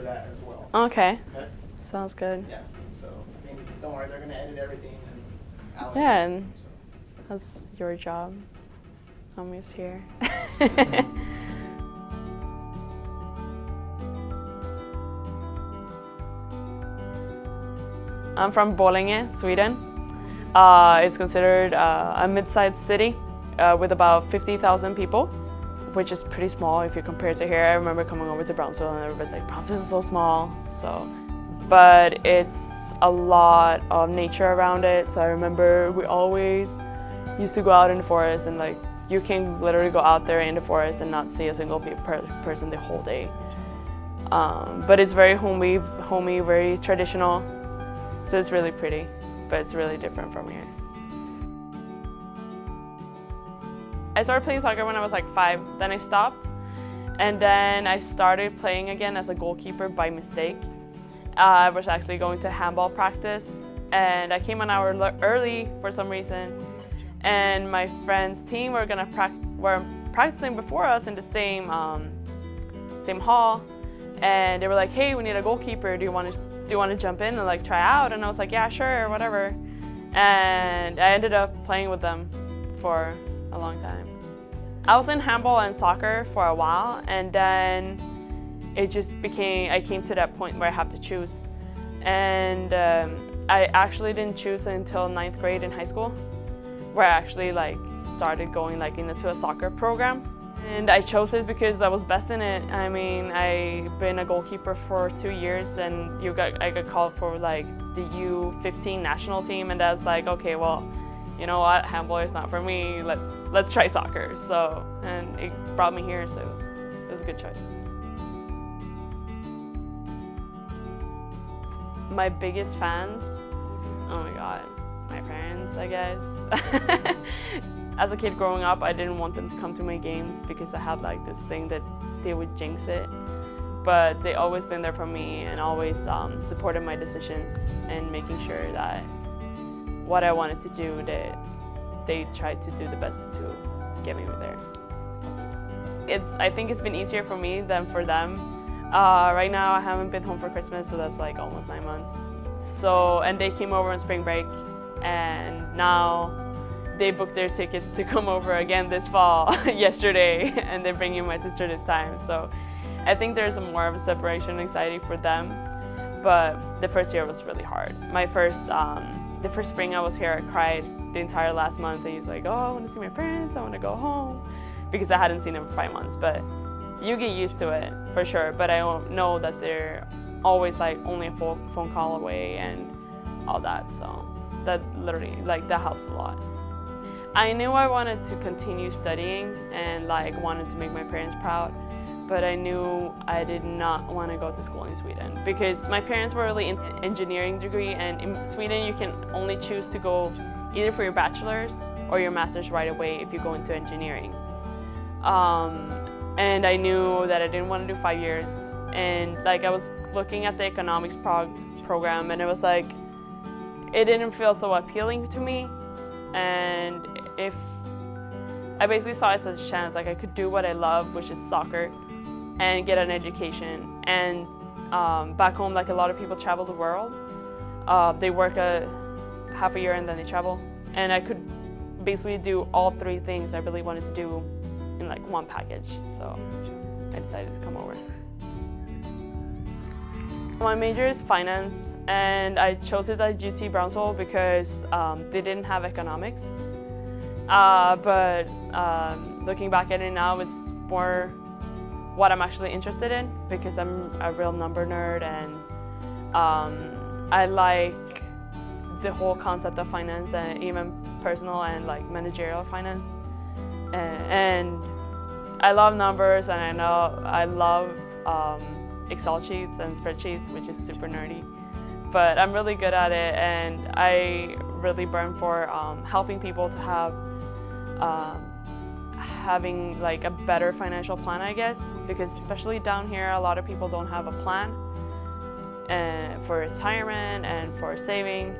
that as well. Okay. Okay? Sounds good. Yeah. So I think, don't worry, they're going to edit everything and allocate Yeah, it, and so. that's your job. I'm just here. I'm from Borlänge, Sweden. It's considered a mid-sized city with about 50,000 people, which is pretty small if you compare it to here. I remember coming over to Brownsville and everybody's like, Brownsville is so small. But it's a lot of nature around it. So I remember we always used to go out in the forest, and like you can literally go out there in the forest and not see a single person the whole day. But it's very homey, very traditional. So it's really pretty, but it's really different from here. I started playing soccer when I was like 5, then I stopped. And then I started playing again as a goalkeeper by mistake. I was actually going to handball practice, and I came an hour early for some reason. And my friend's team were practicing before us in the same hall. And they were like, hey, we need a goalkeeper, do you want to jump in and like try out? And I was like, yeah, sure, whatever. And I ended up playing with them for a long time. I was in handball and soccer for a while, and then it just I came to that point where I have to choose. And I actually didn't choose until 9th grade in high school, where I actually like started going like into a soccer program. And I chose it because I was best in it. I mean, I've been a goalkeeper for 2 years, and I got called for like the U15 national team, and that's like, okay, well, you know what, handball is not for me. Let's try soccer. So, and it brought me here, so it was a good choice. My biggest fans, oh my God, my parents, I guess. As a kid growing up, I didn't want them to come to my games because I had like this thing that they would jinx it. But they always been there for me and always supported my decisions and making sure that what I wanted to do, that they tried to do the best to get me there. I think it's been easier for me than for them. Right now I haven't been home for Christmas, so that's like almost 9 months. And they came over on spring break, and now they booked their tickets to come over again this fall yesterday, and they're bringing my sister this time. So I think there's more of a separation anxiety for them, but the first year was really hard. The first spring I was here, I cried the entire last month, and he's like, oh, I want to see my parents, I want to go home, because I hadn't seen them for 5 months. But you get used to it for sure, but I don't know that they're always like only a phone call away and all that, so that literally, like, that helps a lot. I knew I wanted to continue studying and like wanted to make my parents proud, but I knew I did not want to go to school in Sweden because my parents were really into engineering degree, and in Sweden you can only choose to go either for your bachelor's or your master's right away if you go into engineering. And I knew that I didn't want to do 5 years, and like I was looking at the economics program, and it was like it didn't feel so appealing to me. And if I basically saw it as a chance, like I could do what I love, which is soccer, and get an education. And back home, like a lot of people travel the world. They work half a year and then they travel. And I could basically do all 3 things I really wanted to do in like one package. So I decided to come over. My major is finance, and I chose it at UT Brownsville because they didn't have economics. But looking back at it now, it's more what I'm actually interested in because I'm a real number nerd, and I like the whole concept of finance, and even personal and like managerial finance. And I love numbers, and I love Excel sheets and spreadsheets, which is super nerdy, but I'm really good at it, and I really burn for helping people to have having like a better financial plan, I guess, because especially down here a lot of people don't have a plan for retirement and for saving,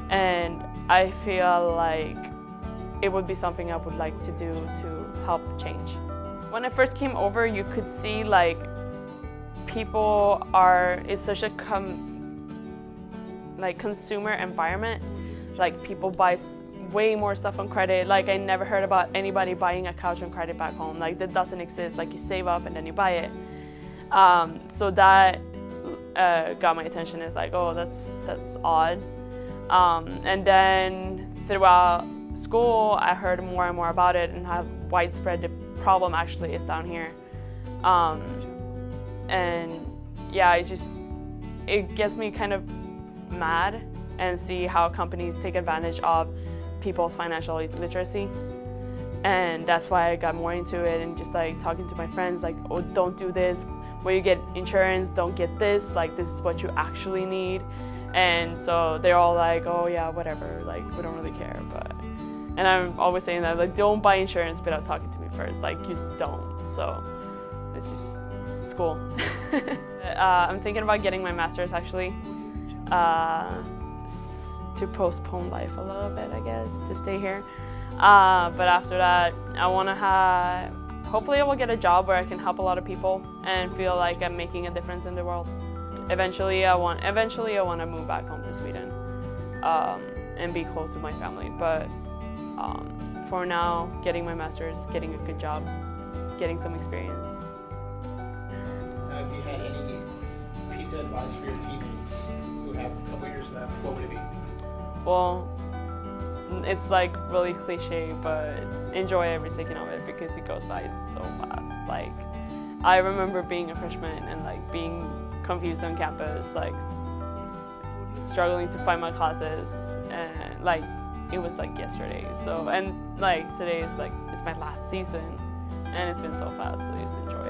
and I feel like it would be something I would like to do to help change. When I first came over, you could see like people it's such a consumer environment. Like people buy way more stuff on credit. Like I never heard about anybody buying a couch on credit back home. Like that doesn't exist. Like you save up and then you buy it. So that got my attention. It's like, oh, that's odd. And then throughout school, I heard more and more about it and how widespread the problem actually is down here. And yeah, it gets me kind of mad and see how companies take advantage of people's financial literacy. And that's why I got more into it and just like talking to my friends like, oh, don't do this. When you get insurance, don't get this. Like this is what you actually need. And so they're all like, oh yeah, whatever. Like we don't really care. And I'm always saying that like, don't buy insurance without talking to me first. Like you just don't. So it's just school. I'm thinking about getting my master's actually. To postpone life a little bit, I guess, to stay here. But after that, I want to hopefully I will get a job where I can help a lot of people and feel like I'm making a difference in the world. Eventually I want to move back home to Sweden and be close to my family. But for now, getting my master's, getting a good job, getting some experience. Have you had any piece of advice for your teammates who have a couple years left? What would it be? Well, it's like really cliche, but enjoy every second of it because it goes by so fast. Like, I remember being a freshman and like being confused on campus, like struggling to find my classes, and like it was like yesterday. So, and like today is like, it's my last season and it's been so fast, so just enjoy